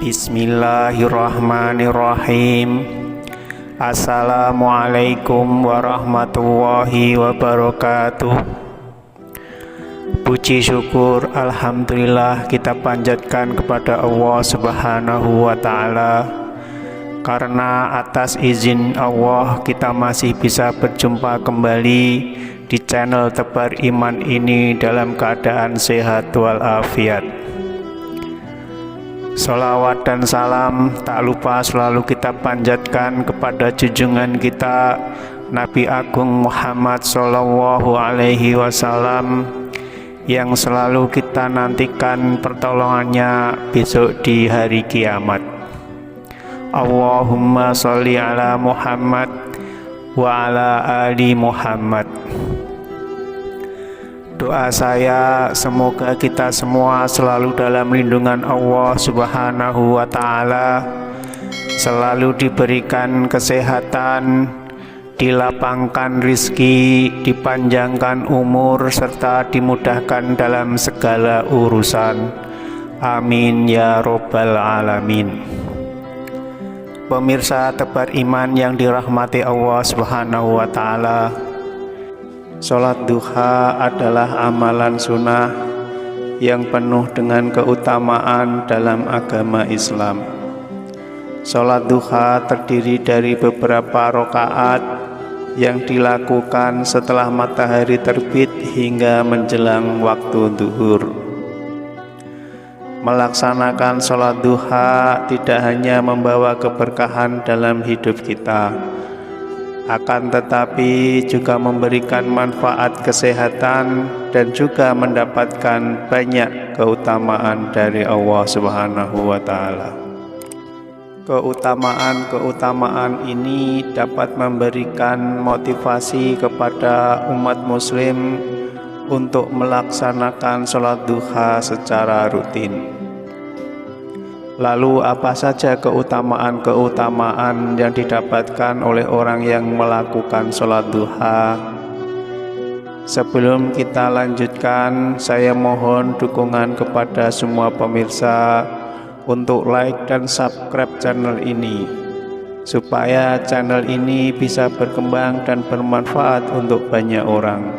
Bismillahirrahmanirrahim. Assalamualaikum warahmatullahi wabarakatuh. Puji syukur alhamdulillah kita panjatkan kepada Allah Subhanahu wa ta'ala, karena atas izin Allah kita masih bisa berjumpa kembali di channel Tebar Iman ini dalam keadaan sehat walafiat. Sholawat dan salam tak lupa selalu kita panjatkan kepada junjungan kita Nabi Agung Muhammad Sallallahu Alaihi Wasallam, yang selalu kita nantikan pertolongannya besok di hari kiamat. Allahumma sholli ala Muhammad wa ala ali Muhammad. Doa saya semoga kita semua selalu dalam lindungan Allah Subhanahu wa ta'ala, selalu diberikan kesehatan, dilapangkan rizki, dipanjangkan umur, serta dimudahkan dalam segala urusan. Amin ya robbal alamin. Pemirsa Tebar Iman yang dirahmati Allah Subhanahu wa ta'ala, sholat duha adalah amalan sunnah yang penuh dengan keutamaan dalam agama Islam. Sholat duha terdiri dari beberapa rakaat yang dilakukan setelah matahari terbit hingga menjelang waktu zuhur. Melaksanakan sholat duha tidak hanya membawa keberkahan dalam hidup kita, akan tetapi juga memberikan manfaat kesehatan dan juga mendapatkan banyak keutamaan dari Allah Subhanahu wa ta'ala. Keutamaan ini dapat memberikan motivasi kepada umat muslim untuk melaksanakan sholat duha secara rutin. Lalu apa saja keutamaan-keutamaan yang didapatkan oleh orang yang melakukan sholat duha? Sebelum kita lanjutkan, saya mohon dukungan kepada semua pemirsa untuk like dan subscribe channel ini, supaya channel ini bisa berkembang dan bermanfaat untuk banyak orang.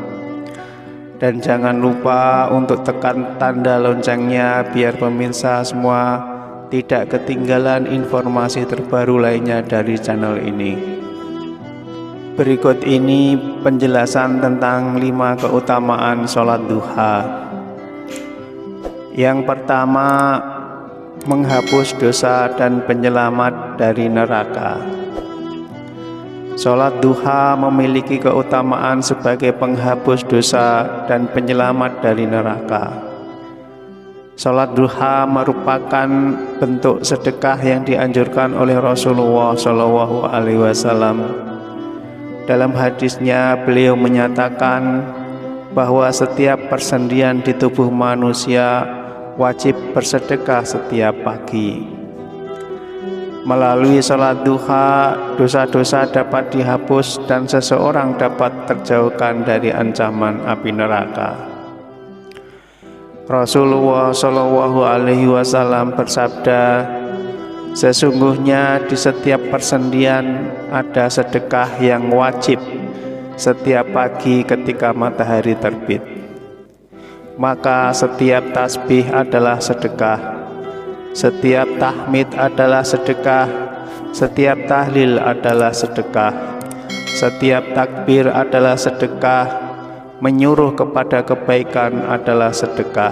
Dan jangan lupa untuk tekan tanda loncengnya biar pemirsa semua tidak ketinggalan informasi terbaru lainnya dari channel ini. Berikut ini penjelasan tentang 5 keutamaan sholat duha. Yang pertama, menghapus dosa dan penyelamat dari neraka. Sholat duha memiliki keutamaan sebagai penghapus dosa dan penyelamat dari neraka. Sholat duha merupakan bentuk sedekah yang dianjurkan oleh Rasulullah Shallallahu Alaihi Wasallam. Dalam hadisnya beliau menyatakan bahwa setiap persendian di tubuh manusia wajib bersedekah setiap pagi. Melalui sholat duha, dosa-dosa dapat dihapus dan seseorang dapat terjauhkan dari ancaman api neraka. Rasulullah Shallallahu Alaihi Wasallam bersabda, sesungguhnya di setiap persendian ada sedekah yang wajib setiap pagi ketika matahari terbit. Maka setiap tasbih adalah sedekah, setiap tahmid adalah sedekah, setiap tahlil adalah sedekah, setiap takbir adalah sedekah, menyuruh kepada kebaikan adalah sedekah,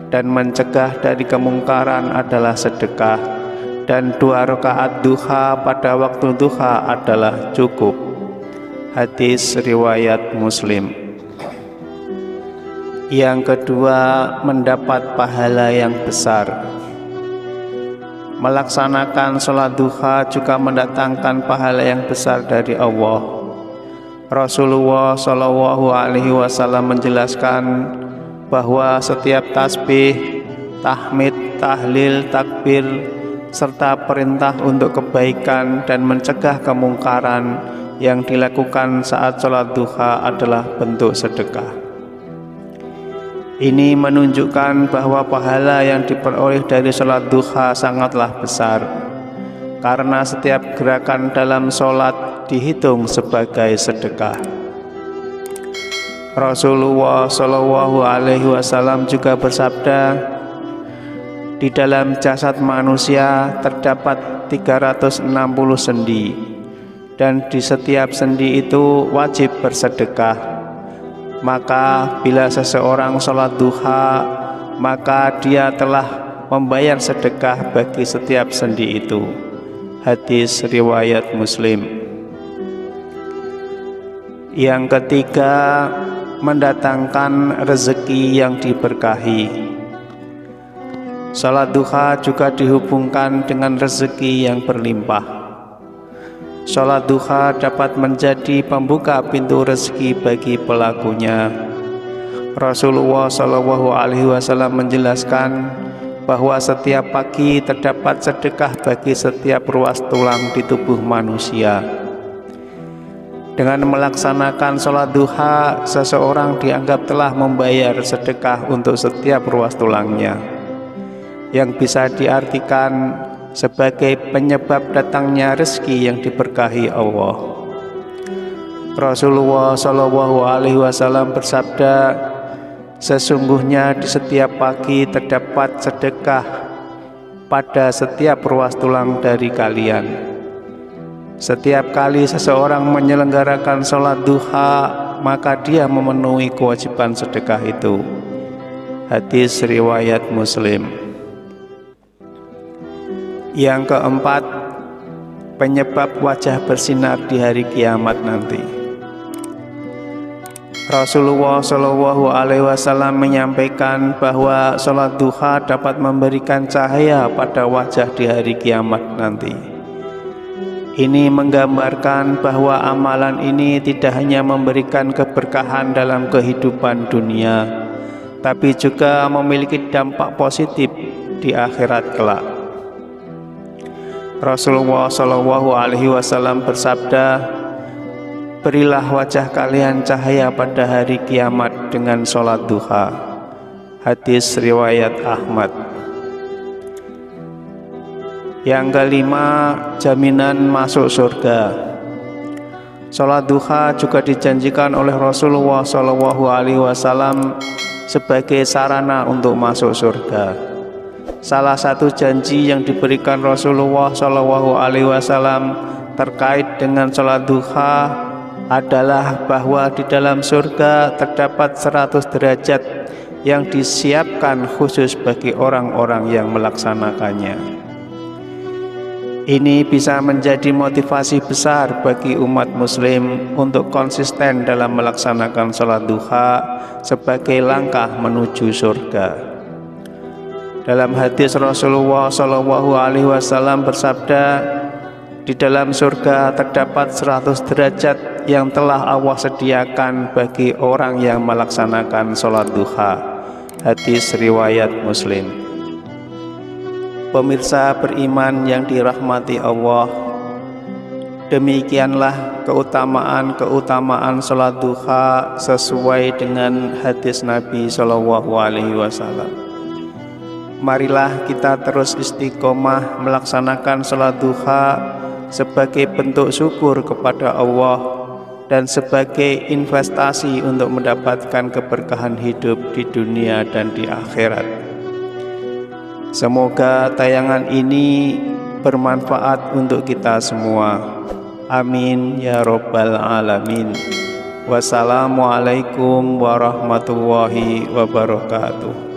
dan mencegah dari kemungkaran adalah sedekah, dan 2 rakaat duha pada waktu duha adalah cukup. Hadis riwayat Muslim. Yang kedua, mendapat pahala yang besar. Melaksanakan sholat duha juga mendatangkan pahala yang besar dari Allah. Rasulullah Shallallahu Alaihi Wasallam menjelaskan bahwa setiap tasbih, tahmid, tahlil, takbir, serta perintah untuk kebaikan dan mencegah kemungkaran yang dilakukan saat sholat duha adalah bentuk sedekah. Ini menunjukkan bahwa pahala yang diperoleh dari sholat duha sangatlah besar, karena setiap gerakan dalam sholat dihitung sebagai sedekah. Rasulullah Shallallahu Alaihi Wasallam juga bersabda, di dalam jasad manusia terdapat 360 sendi, dan di setiap sendi itu wajib bersedekah. Maka bila seseorang sholat duha, maka dia telah membayar sedekah bagi setiap sendi itu. Hadis riwayat Muslim. Yang ketiga, mendatangkan rezeki yang diberkahi. Salat duha juga dihubungkan dengan rezeki yang berlimpah. Salat duha dapat menjadi pembuka pintu rezeki bagi pelakunya. Rasulullah Shallallahu Alaihi Wasallam menjelaskan bahwa setiap pagi terdapat sedekah bagi setiap ruas tulang di tubuh manusia. Dengan melaksanakan sholat duha, seseorang dianggap telah membayar sedekah untuk setiap ruas tulangnya, yang bisa diartikan sebagai penyebab datangnya rezeki yang diberkahi Allah. Rasulullah Shallallahu Alaihi Wasallam bersabda, sesungguhnya di setiap pagi terdapat sedekah pada setiap ruas tulang dari kalian. Setiap kali seseorang menyelenggarakan sholat duha, maka dia memenuhi kewajiban sedekah itu. Hadis riwayat Muslim. Yang keempat, penyebab wajah bersinar di hari kiamat nanti. Rasulullah Shallallahu Alaihi Wasallam menyampaikan bahwa sholat duha dapat memberikan cahaya pada wajah di hari kiamat nanti. Ini menggambarkan bahwa amalan ini tidak hanya memberikan keberkahan dalam kehidupan dunia, tapi juga memiliki dampak positif di akhirat kelak. Rasulullah Shallallahu Alaihi Wasallam bersabda, berilah wajah kalian cahaya pada hari kiamat dengan sholat duha. Hadis riwayat Ahmad. Yang kelima, jaminan masuk surga. Sholat duha juga dijanjikan oleh Rasulullah Shallallahu Alaihi Wasallam sebagai sarana untuk masuk surga. Salah satu janji yang diberikan Rasulullah Shallallahu Alaihi Wasallam terkait dengan sholat duha adalah bahwa di dalam surga terdapat 100 derajat yang disiapkan khusus bagi orang-orang yang melaksanakannya. Ini bisa menjadi motivasi besar bagi umat muslim untuk konsisten dalam melaksanakan sholat duha sebagai langkah menuju surga. Dalam hadis Rasulullah Shallallahu Alaihi Wasallam bersabda, di dalam surga terdapat 100 derajat yang telah Allah sediakan bagi orang yang melaksanakan sholat duha. Hadis riwayat Muslim. Pemirsa beriman yang dirahmati Allah, demikianlah keutamaan sholat duha sesuai dengan hadis Nabi Shallallahu Alaihi Wasallam. Marilah kita terus istiqomah melaksanakan sholat duha sebagai bentuk syukur kepada Allah dan sebagai investasi untuk mendapatkan keberkahan hidup di dunia dan di akhirat. Semoga tayangan ini bermanfaat untuk kita semua. Amin ya Rabbal Alamin. Wassalamualaikum warahmatullahi wabarakatuh.